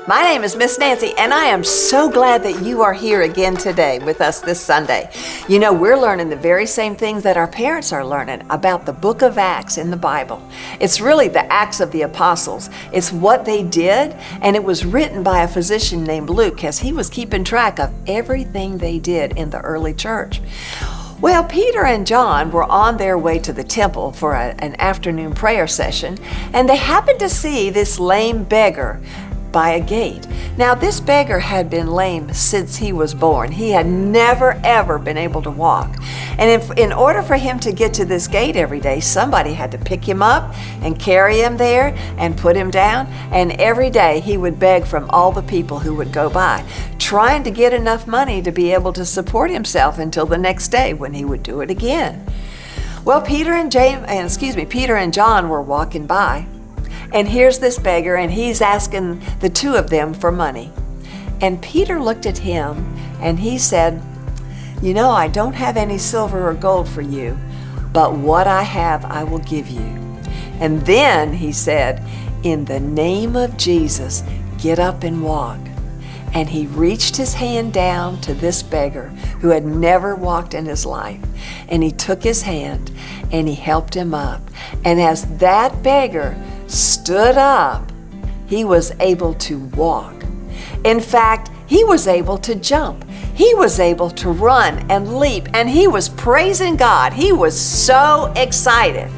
My name is Miss Nancy, and I am so glad that you are here again today with us this Sunday. You know, we're learning the very same things that our parents are learning about the book of Acts in the Bible. It's really the Acts of the Apostles. It's what they did, and it was written by a physician named Luke, as he was keeping track of everything they did in the early church. Well, Peter and John were on their way to the temple for an afternoon prayer session, and they happened to see this lame beggar by a gate. Now, this beggar had been lame since he was born. He had never, ever been able to walk. And in order for him to get to this gate every day, somebody had to pick him up and carry him there and put him down. And every day he would beg from all the people who would go by, trying to get enough money to be able to support himself until the next day when he would do it again. Well, Peter and John were walking by. And here's this beggar, and he's asking the two of them for money. And Peter looked at him, and he said, "You know, I don't have any silver or gold for you, but what I have I will give you." And then he said, "In the name of Jesus, get up and walk." And he reached his hand down to this beggar who had never walked in his life. And he took his hand and he helped him up. And as that beggar stood up, he was able to walk. In fact, he was able to jump. He was able to run and leap, and he was praising God. He was so excited.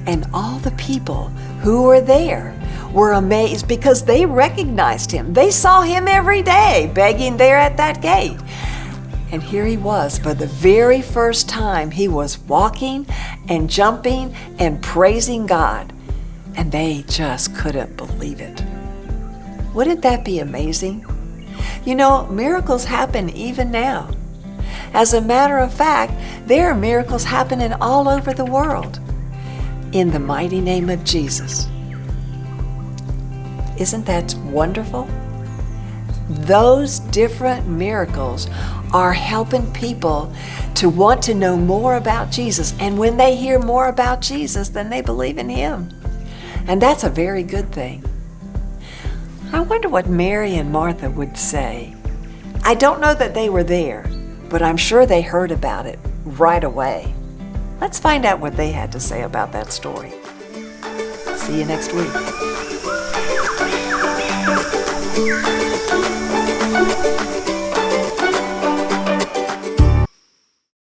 And all the people who were there were amazed because they recognized him. They saw him every day begging there at that gate. And here he was, for the very first time, he was walking and jumping and praising God. And they just couldn't believe it. Wouldn't that be amazing? You know, miracles happen even now. As a matter of fact, there are miracles happening all over the world in the mighty name of Jesus. Isn't that wonderful? Those different miracles are helping people to want to know more about Jesus. And when they hear more about Jesus, then they believe in him. And that's a very good thing. I wonder what Mary and Martha would say. I don't know that they were there, but I'm sure they heard about it right away. Let's find out what they had to say about that story. See you next week.